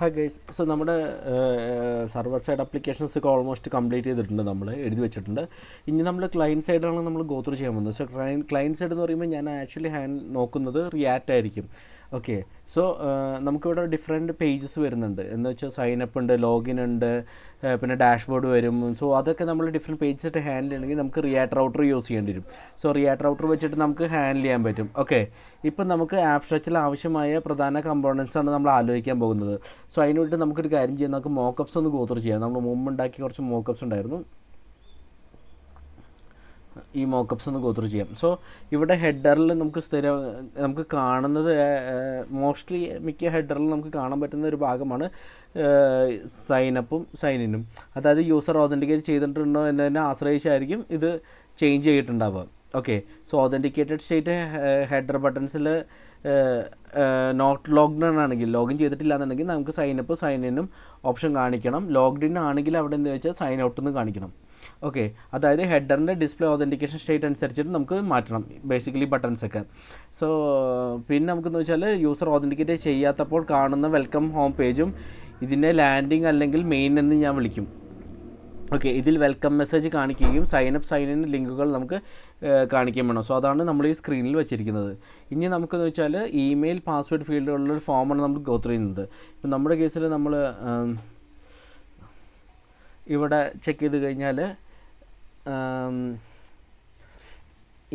Hi guys. So നമ്മുടെ server side applications ഒക്കെ almost complete ചെയ്തിട്ടുണ്ട്, നമ്മൾ എഴുതി വെച്ചിട്ടുണ്ട്. ഇനി നമ്മൾ ക്ലയൻറ്റ് സൈഡാണ് നമ്മൾ ഗോ ത്രൂ ചെയ്യാൻ പോകുന്നത്. സോ ക്ലയൻറ്റ് സൈഡ് എന്ന് പറയുമ്പോൾ ഞാൻ ആക്ച്വലി നോക്കുന്നത് റിയാക്റ്റ് ആയിരിക്കും. ഓക്കെ, സോ നമുക്കിവിടെ ഡിഫറെൻറ്റ് പേജസ് വരുന്നുണ്ട്. എന്ന് വെച്ചാൽ സൈനപ്പ് ഉണ്ട്, ലോഗിൻ ഉണ്ട്, പിന്നെ ഡാഷ്ബോർഡ് വരും. സോ അതൊക്കെ നമ്മൾ ഡിഫറെൻറ്റ് പേജസ് ഹാൻഡിൽ ചെയ്യണമെങ്കിൽ നമുക്ക് റിയാക്ട് റൗട്ടർ യൂസ് ചെയ്യേണ്ടി വരും. സോ റിയാക്ട് റൗട്ടർ വെച്ചിട്ട് നമുക്ക് ഹാൻഡിൽ ചെയ്യാൻ പറ്റും. ഓക്കെ, ഇപ്പം നമുക്ക് ആപ്പ് സ്ട്രക്ചറിൽ ആവശ്യമായ പ്രധാന കമ്പോണൻസ് ആണ് നമ്മൾ ആലോചിക്കാൻ പോകുന്നത്. സോ അതിന് വേണ്ടി നമുക്കൊരു കാര്യം ചെയ്യാം, നമുക്ക് മോക്കപ്സ് ഒന്ന് ഗോ ത്രൂ ചെയ്യാം. നമ്മൾ മുമ്പ് ഉണ്ടാക്കിയ കുറച്ച് മോക്കപ്സ് ഉണ്ടായിരുന്നു, ഈ മോക്കപ്സ് ഒന്ന് ഗോ ത്രൂ ചെയ്യാം. സോ ഇവിടെ ഹെഡറിൽ നമുക്ക് കാണുന്നത് മോസ്റ്റ്ലി മിക്ക ഹെഡറിൽ നമുക്ക് കാണാൻ പറ്റുന്ന ഒരു ഭാഗമാണ് സൈനപ്പും സൈനിനും. അതായത് യൂസർ ഓതൻറ്റിക്കേറ്റ് ചെയ്തിട്ടുണ്ടോ എന്നതിനെ ആശ്രയിച്ചായിരിക്കും ഇത് ചേഞ്ച് ചെയ്തിട്ടുണ്ടാവുക. Okay, so authenticated state header ബട്ടൺസിൽ നോട്ട് ലോഗ്ഡ് ആണെങ്കിൽ, ലോഗിൻ ചെയ്തിട്ടില്ല എന്നുണ്ടെങ്കിൽ നമുക്ക് സൈനപ്പ് സൈനിനും ഓപ്ഷൻ കാണിക്കണം. ലോഗ്ഡ് ഇൻ ആണെങ്കിൽ അവിടെ എന്താ വെച്ചാൽ സൈൻ ഔട്ട് എന്ന് കാണിക്കണം. ഓക്കെ, അതായത് ഹെഡറിൻ്റെ ഡിസ്പ്ലേ ഓതൻറ്റിക്കേഷൻ സ്റ്റേറ്റ് അനുസരിച്ചിട്ട് നമുക്ക് മാറ്റണം ബേസിക്കലി ബട്ടൺസൊക്കെ. സോ പിന്നെ നമുക്കെന്ന് വെച്ചാൽ യൂസർ ഓതൻറ്റിക്കേറ്റ് ചെയ്യാത്തപ്പോൾ കാണുന്ന വെൽക്കം ഹോം പേജും ഇതിനെ ലാൻഡിങ് അല്ലെങ്കിൽ മെയിൻ എന്ന് ഞാൻ വിളിക്കും. ഓക്കെ, ഇതിൽ വെൽക്കം മെസ്സേജ് കാണിക്കുകയും സൈനപ്പ് സൈനിൻ ലിങ്കുകൾ നമുക്ക് കാണിക്കുകയും വേണം. സോ അതാണ് നമ്മൾ ഈ സ്ക്രീനിൽ വെച്ചിരിക്കുന്നത്. ഇനി നമുക്കെന്ന് വെച്ചാൽ ഇമെയിൽ പാസ്വേഡ് ഫീൽഡുള്ളൊരു ഫോമാണ് നമ്മൾ ഗോ ത്രൂ ചെയ്യുന്നത്. ഇപ്പം നമ്മുടെ കേസിൽ നമ്മൾ ഇവിടെ ചെക്ക് ചെയ്ത് കഴിഞ്ഞാൽ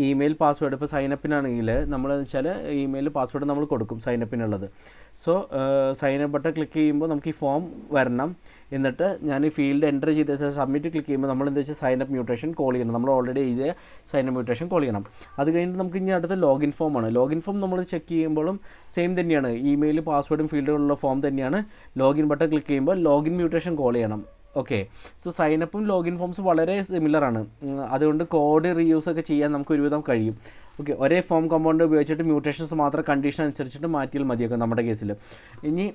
ഇമെയിൽ പാസ്വേഡ് ഇപ്പോൾ സൈനപ്പിനാണെങ്കിൽ നമ്മളെന്ന് വെച്ചാൽ ഇമെയിൽ പാസ്വേഡ് നമ്മൾ കൊടുക്കും സൈനപ്പിനുള്ളത്. സോ സൈനപ്പ് ബട്ടൺ ക്ലിക്ക് ചെയ്യുമ്പോൾ നമുക്ക് ഈ ഫോം വരണം. എന്നിട്ട് ഞാൻ ഈ ഫീൽഡ് എൻ്റർ ചെയ്ത സബ്മിറ്റ് ക്ലിക്ക് ചെയ്യുമ്പോൾ നമ്മൾ എന്താ വെച്ചാൽ സൈനപ്പ് മ്യൂട്ടേഷൻ കോൾ ചെയ്യണം. നമ്മൾ ഓൾറെഡി എഴുതിയ സൈനപ്പ് മ്യൂട്ടേഷൻ കോൾ ചെയ്യണം. അത് കഴിഞ്ഞിട്ട് നമുക്ക് ഇനി അടുത്ത ലോഗിൻ ഫോമാണ്. ലോഗിൻ ഫോം നമ്മൾ ചെക്ക് ചെയ്യുമ്പോഴും സെയിം തന്നെയാണ്, ഇമെയിൽ പാസ്വേഡും ഫീൽഡുകളുള്ള ഫോം തന്നെയാണ്. ലോഗിൻ ബട്ടൺ ക്ലിക്ക് ചെയ്യുമ്പോൾ ലോഗിൻ മ്യൂട്ടേഷൻ കോൾ ചെയ്യണം. ഓക്കെ, സോ സൈനപ്പും ലോഗിൻ ഫോംസും വളരെ സിമിലറാണ്. അതുകൊണ്ട് കോഡ് റീയൂസ് ഒക്കെ ചെയ്യാൻ നമുക്ക് ഒരുവിധം കഴിയും. ഓക്കെ, ഒരേ ഫോം കമ്പൗണ്ട് ഉപയോഗിച്ചിട്ട് മ്യൂട്ടേഷൻസ് മാത്രം കണ്ടീഷൻ അനുസരിച്ചിട്ട് മാറ്റിയാൽ മതിയാക്കും നമ്മുടെ കേസിൽ. ഇനി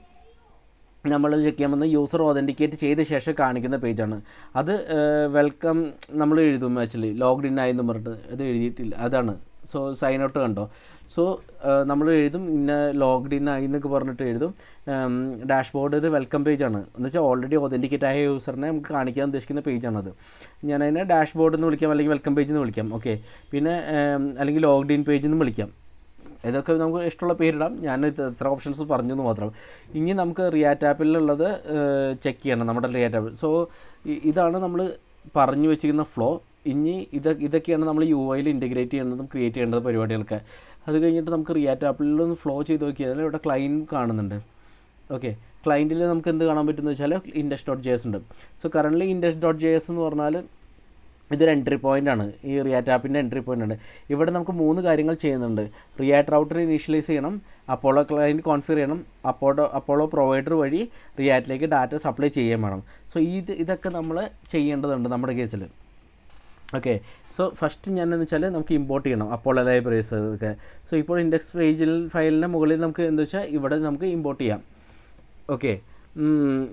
നമ്മൾ ചെക്ക് ചെയ്യാൻ വന്ന യൂസർ ഓതൻറ്റിക്കേറ്റ് ചെയ്ത ശേഷം കാണിക്കുന്ന പേജാണ് അത്. വെൽക്കം നമ്മൾ എഴുതും ആക്ച്വലി ലോഗ്ഡ് ഇൻ ആയെന്ന് പറഞ്ഞിട്ട്, ഇത് എഴുതിയിട്ടില്ല, അതാണ്. സോ സൈൻ ഔട്ട് കണ്ടോ. സോ നമ്മൾ എഴുതും ഇന്ന ലോഗ്ഡ് ഇൻ ആയി എന്നൊക്കെ പറഞ്ഞിട്ട് എഴുതും. ഡാഷ്ബോർഡ് ഇത് വെൽക്കം പേജാണ്, എന്ന് വെച്ചാൽ ഓൾറെഡി ഓതൻറ്റിക്കേറ്റ് ആയ യൂസറിനെ നമുക്ക് കാണിക്കാൻ ഉദ്ദേശിക്കുന്ന പേജാണത്. ഞാനതിനെ ഡാഷ്ബോർഡ് എന്ന് വിളിക്കാം, അല്ലെങ്കിൽ വെൽക്കം പേജ് എന്ന് വിളിക്കാം. ഓക്കെ, പിന്നെ അല്ലെങ്കിൽ ലോഗ്ഡ് ഇൻ പേജ് എന്ന് വിളിക്കാം. ഇതൊക്കെ നമുക്ക് ഇഷ്ടമുള്ള പേരിടാം. ഞാൻ ഇത്ര ഓപ്ഷൻസ് പറഞ്ഞു എന്ന് മാത്രം. ഇനി നമുക്ക് റിയാക്റ്റ് ആപ്പിലുള്ളത് ചെക്ക് ചെയ്യണം, നമ്മുടെ റിയാക്റ്റ് ആപ്പിൽ. സോ ഇതാണ് നമ്മൾ പറഞ്ഞു വെച്ചിരിക്കുന്ന ഫ്ലോ. ഇനി ഇതൊക്കെയാണ് നമ്മൾ UI ഇൻറ്റഗ്രേറ്റ് ചെയ്യേണ്ടതും ക്രിയേറ്റ് ചെയ്യേണ്ടത് പരിപാടികളൊക്കെ. അത് കഴിഞ്ഞിട്ട് നമുക്ക് റിയാക്റ്റ് ആപ്പിലൊന്ന് ഫ്ലോ ചെയ്ത് നോക്കിയാൽ ഇവിടെ ക്ലൈൻറ്റ് കാണുന്നുണ്ട്. ഓക്കെ, ക്ലൈൻറ്റിൽ നമുക്ക് എന്ത് കാണാൻ പറ്റുമെന്ന് വെച്ചാൽ index.js ഉണ്ട്. സോ കറൻ്റ്ലി index.js എന്ന് പറഞ്ഞാൽ ഇതൊരു എൻട്രി പോയിൻ്റാണ്, ഈ റിയാക്റ്റ് ആപ്പിൻ്റെ എൻട്രി പോയിൻ്റ് ഉണ്ട്. ഇവിടെ നമുക്ക് 3 കാര്യങ്ങൾ ചെയ്യുന്നുണ്ട്. റിയാക്റ്റ് റൗട്ടർ ഇനീഷ്യലൈസ് ചെയ്യണം, അപ്പോളോ ക്ലയൻറ്റ് കോൺഫിഗർ ചെയ്യണം, അപ്പോളോ പ്രൊവൈഡർ വഴി റിയാക്റ്റിലേക്ക് ഡാറ്റ സപ്ലൈ ചെയ്യാൻ വേണം. സോ ഇതൊക്കെ നമ്മൾ ചെയ്യേണ്ടതുണ്ട് നമ്മുടെ കേസിൽ. ഓക്കെ, സോ ഫസ്റ്റ് ഞാനെന്ന് വെച്ചാൽ നമുക്ക് ഇമ്പോർട്ട് ചെയ്യണം അപ്പോളോ ലൈബ്രറീസ് ഒക്കെ. സോ ഇപ്പോൾ ഇൻഡെക്സ് ഫയലിൻ്റെ മുകളിൽ നമുക്ക് എന്താ വെച്ചാൽ ഇവിടെ നമുക്ക് ഇമ്പോർട്ട് ചെയ്യാം. ഓക്കെ,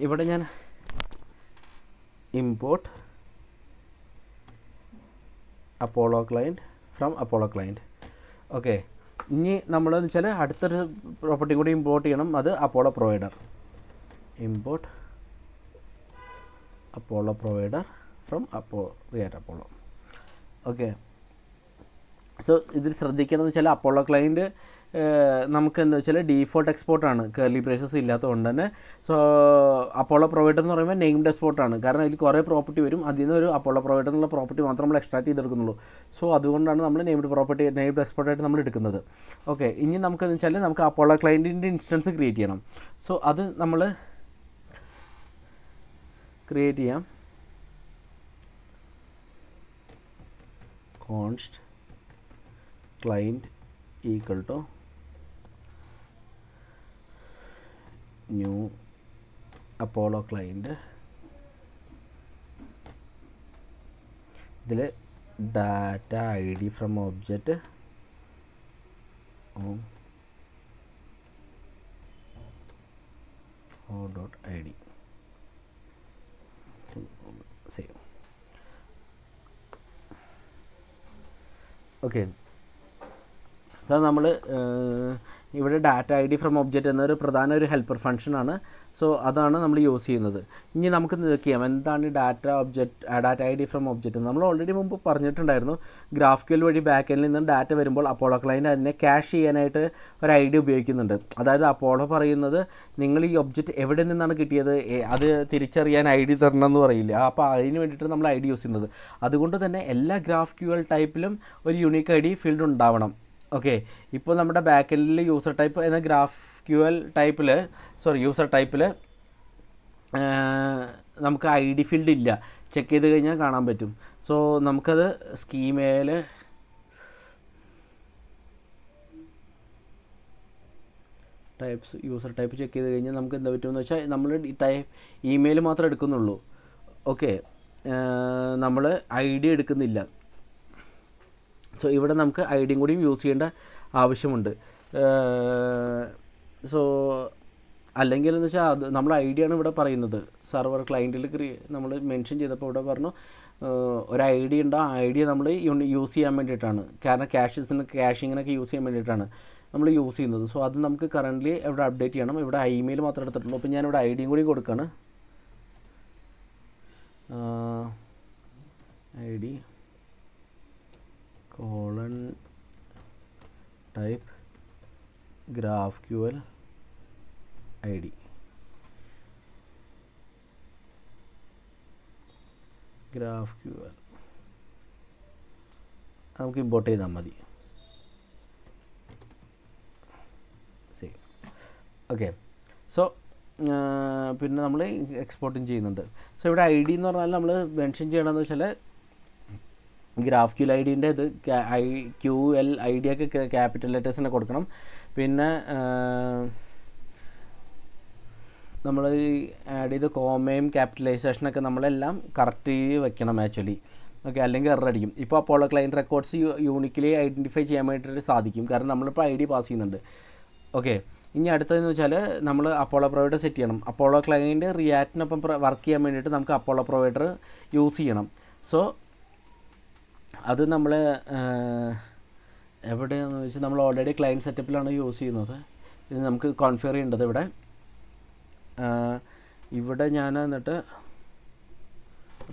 ഇവിടെ ഞാൻ import Apollo client from Apollo client. Okay, ഇനി നമ്മളെന്ന് വെച്ചാൽ അടുത്തൊരു പ്രോപ്പർട്ടി കൂടി ഇമ്പോർട്ട് ചെയ്യണം, അത് Apollo provider. Import Apollo provider from react Apollo. Okay, so ഇതിൽ ശ്രദ്ധിക്കണമെന്ന് വെച്ചാൽ അപ്പോളോ ക്ലയൻറ്റ് നമുക്ക് എന്താ വെച്ചാൽ ഡീഫോൾട്ട് എക്സ്പോർട്ടാണ്, കേർലി ബ്രേസസ് ഇല്ലാത്തതുകൊണ്ട് തന്നെ. സോ അപ്പോളോ പ്രൊവൈഡർ എന്ന് പറയുമ്പോൾ നെയിംഡ് എക്സ്പോർട്ടാണ്, കാരണം അതിൽ കുറേ പ്രോപ്പർട്ടി വരും. അതിൽ നിന്ന് ഒരു അപ്പോളോ പ്രൊവൈഡർ എന്നുള്ള പ്രോപ്പർട്ടി മാത്രം നമ്മൾ എക്സ്ട്രാക്ട് ചെയ്തെടുക്കുന്നുള്ളൂ. സോ അതുകൊണ്ടാണ് നമ്മൾ നെയിംഡ് എക്സ്പോർട്ടായിട്ട് നമ്മൾ എടുക്കുന്നത്. ഓക്കെ, ഇനി നമുക്കെന്ന് വെച്ചാൽ നമുക്ക് അപ്പോളോ ക്ലയൻറ്റിൻ്റെ ഇൻസ്റ്റൻസ് ക്രിയേറ്റ് ചെയ്യണം. സോ അത് നമ്മൾ ക്രിയേറ്റ് ചെയ്യാം. const client equal to new Apollo client. ഇതിൽ data ID from object .id save. Okay, so നമ്മൾ ഇവിടെ data I D from object എന്നൊരു പ്രധാന ഒരു ഹെൽപ്പർ ഫംഗ്ഷനാണ്. സോ അതാണ് നമ്മൾ യൂസ് ചെയ്യുന്നത്. ഇനി നമുക്ക് നോക്കിയാൽ എന്താണ് data I D from object. നമ്മൾ ഓൾറെഡി മുമ്പ് പറഞ്ഞിട്ടുണ്ടായിരുന്നു, GraphQL വഴി ബാക്കെൻഡിൽ നിന്ന് ഡാറ്റ വരുമ്പോൾ അപ്പോളോ ക്ലയൻറ്റ് അതിനെ ക്യാഷ് ചെയ്യാനായിട്ട് ഒരു ഐ ഡി ഉപയോഗിക്കുന്നുണ്ട്. അതായത് അപ്പോളോ പറയുന്നത് നിങ്ങൾ ഈ ഒബ്ജക്റ്റ് എവിടെ നിന്നാണ് കിട്ടിയത് അത് തിരിച്ചറിയാൻ ഐ ഡി തരണം എന്ന് പറയില്ല. അപ്പോൾ അതിന് വേണ്ടിയിട്ട് നമ്മൾ ഐ ഡി യൂസ് ചെയ്യുന്നത്. അതുകൊണ്ട് തന്നെ എല്ലാ GraphQL ടൈപ്പിലും ഒരു യൂണീക്ക് ഐ ഡി ഫീൽഡ് ഉണ്ടാവണം. ഓക്കെ, ഇപ്പോൾ നമ്മുടെ ബാക്കെൻഡിൽ യൂസർ ടൈപ്പ് എന്ന GraphQL യൂസർ ടൈപ്പിൽ നമുക്ക് ഐ ഡി ഫീൽഡ് ഇല്ല. ചെക്ക് ചെയ്ത് കഴിഞ്ഞാൽ കാണാൻ പറ്റും. സോ നമുക്കത് സ്കീമയിൽ യൂസർ ടൈപ്പ് ചെക്ക് ചെയ്ത് കഴിഞ്ഞാൽ നമുക്ക് എന്താ പറ്റുമെന്ന് വെച്ചാൽ നമ്മൾ ഇമെയിൽ മാത്രമേ എടുക്കുന്നുള്ളൂ. ഓക്കെ, നമ്മൾ ഐ ഡി എടുക്കുന്നില്ല. സോ ഇവിടെ നമുക്ക് ഐ ഡിയും കൂടിയും യൂസ് ചെയ്യേണ്ട ആവശ്യമുണ്ട്. സോ അല്ലെങ്കിൽ എന്ന് വെച്ചാൽ അത് നമ്മൾ ഐ ഡിയാണ് ഇവിടെ പറയുന്നത്. സെർവർ ക്ലയൻറ്റിൽ നമ്മൾ മെൻഷൻ ചെയ്തപ്പോൾ ഇവിടെ പറഞ്ഞു ഒരു ഐ ഡി ഉണ്ട്, ആ ഐ ഡി നമ്മൾ യൂസ് ചെയ്യാൻ വേണ്ടിയിട്ടാണ്. കാരണം ക്യാഷിങ്ങിനൊക്കെ യൂസ് ചെയ്യാൻ വേണ്ടിയിട്ടാണ് നമ്മൾ യൂസ് ചെയ്യുന്നത്. സോ അത് നമുക്ക് കറൻ്റ്ലി ഇവിടെ അപ്ഡേറ്റ് ചെയ്യണം. ഇവിടെ ഇമെയിൽ മാത്രമേ എടുത്തിട്ടുള്ളൂ. അപ്പോൾ ഞാനിവിടെ ഐ ഡിയും കൂടി കൊടുക്കുകയാണ്. I D type GraphQL ID. GraphQL നമുക്ക് ഇമ്പോർട്ട് ചെയ്താൽ മതി. ഓക്കെ, സോ പിന്നെ നമ്മൾ എക്സ്പോർട്ടും ചെയ്യുന്നുണ്ട്. സോ ഇവിടെ ഐ ഡി എന്ന് പറഞ്ഞാൽ നമ്മൾ മെൻഷൻ ചെയ്യണമെന്ന് വെച്ചാൽ GraphQL ഐ ഡിൻ്റെ ഇത് QL ഐ ഡി ഒക്കെ ക്യാപിറ്റൽ ലെറ്റേഴ്സിനെ കൊടുക്കണം. പിന്നെ നമ്മൾ ആഡ് ചെയ്ത് കോമയും ക്യാപിറ്റലൈസേഷനൊക്കെ നമ്മളെല്ലാം കറക്റ്റ് വെക്കണം ആക്ച്വലി. ഓക്കെ, അല്ലെങ്കിൽ എറർ അടിക്കും. ഇപ്പോൾ Apollo client records uniquely identify ചെയ്യാൻ വേണ്ടിയിട്ട് സാധിക്കും, കാരണം നമ്മളിപ്പോൾ ഐ ഡി പാസ് ചെയ്യുന്നുണ്ട്. ഓക്കെ, ഇനി അടുത്തതെന്ന് വെച്ചാൽ നമ്മൾ അപ്പോളോ പ്രൊവൈഡർ സെറ്റ് ചെയ്യണം. അപ്പോളോ ക്ലയൻറ്റ് റിയാക്റ്റിനൊപ്പം വർക്ക് ചെയ്യാൻ വേണ്ടിയിട്ട് നമുക്ക് അപ്പോളോ പ്രൊവൈഡർ യൂസ് ചെയ്യണം. സോ അത് നമ്മൾ എവിടെയാണെന്ന് വെച്ചാൽ നമ്മൾ ഓൾറെഡി ക്ലയൻറ്റ് സെറ്റപ്പിലാണ് യൂസ് ചെയ്യുന്നത്. ഇത് നമുക്ക് കോൺഫിഗർ ചെയ്യേണ്ടത് ഇവിടെ ഞാൻ എന്നിട്ട്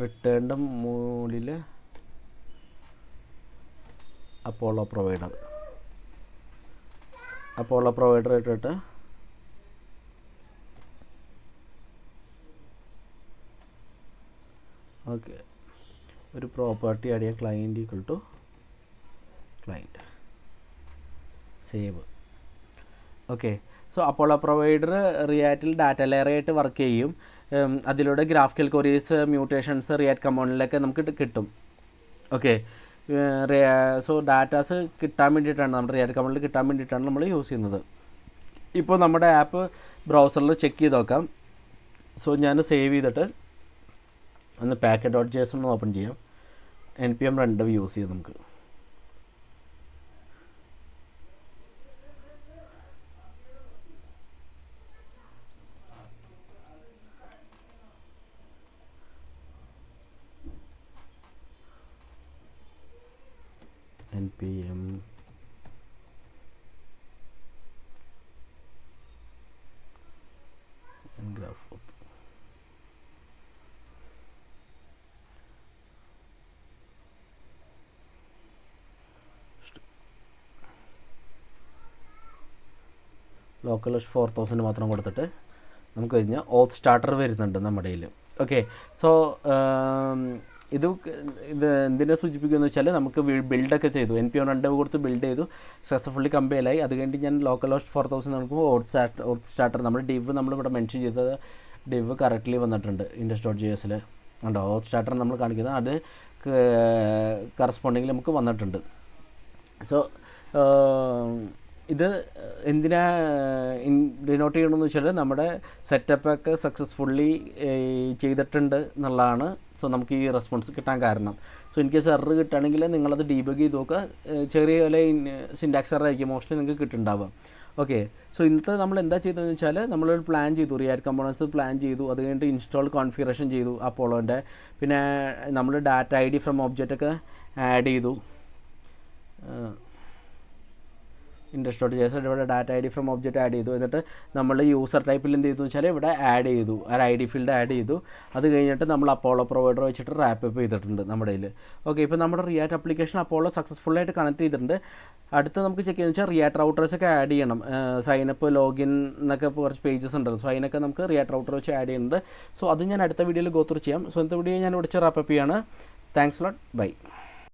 റിട്ടേണിൻ്റെ മുകളിൽ അപ്പോളോ പ്രൊവൈഡർ ഇട്ടിട്ട് ഓക്കെ ഒരു പ്രോപ്പർട്ടി ആഡ് ചെയ്യാം, client equal to client save. Okay, so Apollo provider റിയാക്റ്റിൽ ഡാറ്റ ലെയറായിട്ട് വർക്ക് ചെയ്യും. അതിലൂടെ GraphQL ക്വരീസ്, മ്യൂട്ടേഷൻസ് റിയാക്ട് കമ്പോണൻറ്റിലൊക്കെ നമുക്ക് കിട്ടും. ഓക്കെ, സോ ഡാറ്റാസ് കിട്ടാൻ വേണ്ടിയിട്ടാണ്, നമ്മുടെ റിയാക്ട് കമ്പോണൻറ്റിൽ കിട്ടാൻ വേണ്ടിയിട്ടാണ് നമ്മൾ യൂസ് ചെയ്യുന്നത്. ഇപ്പോൾ നമ്മുടെ ആപ്പ് ബ്രൗസറിൽ ചെക്ക് ചെയ്ത് നോക്കാം. സോ ഞാൻ സേവ് ചെയ്തിട്ട് ഒന്ന് package.json ഒന്ന് ഓപ്പൺ ചെയ്യാം. npm run യൂസ് ചെയ്യാം നമുക്ക്. npm graph ലോക്കൽ 4000 മാത്രം കൊടുത്തിട്ട് നമുക്ക് കഴിഞ്ഞാൽ ഓത്ത് സ്റ്റാർട്ടർ വരുന്നുണ്ട് നമ്മുടെ കയ്യിൽ. ഓക്കെ, സോ ഇത് എന്തിനെ സൂചിപ്പിക്കുമെന്ന് വെച്ചാൽ നമുക്ക് ബിൽഡൊക്കെ ചെയ്തു, npm run കൊടുത്ത് ബിൽഡ് ചെയ്തു, സക്സസ്ഫുള്ളി കമ്പയലായി. അത് കഴിഞ്ഞിട്ട് ഞാൻ ലോക്കൽ ഹോസ്റ്റ് 4000 നോക്കുമ്പോൾ ഓത്ത് സ്റ്റാർട്ടർ നമ്മുടെ ഡിവ് നമ്മളിവിടെ മെൻഷൻ ചെയ്തത് ഡിവ് കറക്റ്റ്ലി വന്നിട്ടുണ്ട് index.jsൽ ഉണ്ടോ. ഓത്ത് സ്റ്റാർട്ടർ നമ്മൾ കാണിക്കുന്നത് അത് കറസ്പോണ്ടിങ്ങിൽ നമുക്ക് വന്നിട്ടുണ്ട്. സോ ഇത് എന്തിനാ ഡിനോട്ട് ചെയ്യണമെന്ന് വെച്ചാൽ നമ്മുടെ സെറ്റപ്പൊക്കെ സക്സസ്ഫുള്ളി ചെയ്തിട്ടുണ്ട് എന്നുള്ളതാണ്. സോ നമുക്ക് ഈ റെസ്പോൺസ് കിട്ടാൻ കാരണം. സോ ഇൻ കേസ് എറർ കിട്ടുകയാണെങ്കിൽ നിങ്ങളത് ഡീബഗ് ചെയ്ത് നോക്കുക. ചെറിയ പോലെ സിൻടാക്സ് എറർ ആയിരിക്കും മോസ്റ്റ്ലി നിങ്ങൾക്ക് കിട്ടുന്നുണ്ടാവുക. ഓക്കെ, സോ ഇന്നത്തെ നമ്മൾ എന്താ ചെയ്തതെന്ന് വെച്ചാൽ നമ്മളൊരു പ്ലാൻ ചെയ്തു, റിയാക്ട് കമ്പോണൻസ് പ്ലാൻ ചെയ്തു, അത് കഴിഞ്ഞിട്ട് ഇൻസ്റ്റാൾ കോൺഫിഗറേഷൻ ചെയ്തു അപ്പോളോൻ്റെ. പിന്നെ നമ്മൾ data I D from object ഒക്കെ ആഡ് ചെയ്തു. index.js ഇവിടെ data I D from object add ചെയ്തു. എന്നിട്ട് നമ്മൾ യൂസർ ടൈപ്പിൽ എന്ത് ചെയ്തു വെച്ചാൽ ഇവിടെ ആഡ് ചെയ്തു, ഒരു ഐ ഡി ഫീൽഡ് ആഡ് ചെയ്തു. അത് കഴിഞ്ഞിട്ട് നമ്മൾ അപ്പോളോ പ്രൊവൈഡർ വെച്ചിട്ട് റാപ്പ് അപ്പ് ചെയ്തിട്ടുണ്ട് നമ്മുടെ കയ്യിൽ. ഓക്കെ, ഇപ്പോൾ നമ്മുടെ റിയാക്ട് ആപ്ലിക്കേഷൻ അപ്പോളോ സക്സസ്ഫുള്ളായിട്ട് കണക്ട് ചെയ്തിട്ടുണ്ട്. അടുത്ത് നമുക്ക് ചെക്ക് ചെയ്യുന്നത് വെച്ചാൽ റിയാക്ട് റൗട്ടേഴ്സൊക്കെ ആഡ് ചെയ്യണം. സൈനപ്പ്, ലോഗിൻ എന്നൊക്കെ കുറച്ച് പേജസ് ഉണ്ട്. സോ അതിനൊക്കെ നമുക്ക് റിയാക്ട് റൗട്ടർ വെച്ച് ആഡ് ചെയ്യുന്നുണ്ട്. സോ അത് ഞാൻ അടുത്ത വീഡിയോയിൽ ഗോ ത്രൂ ചെയ്യാം. സോ ഇന്നത്തെ വീഡിയോ ഞാൻ ഇവിടെ റാപ്പ് അപ്പ് ചെയ്യാണ്. Thanks lot, by.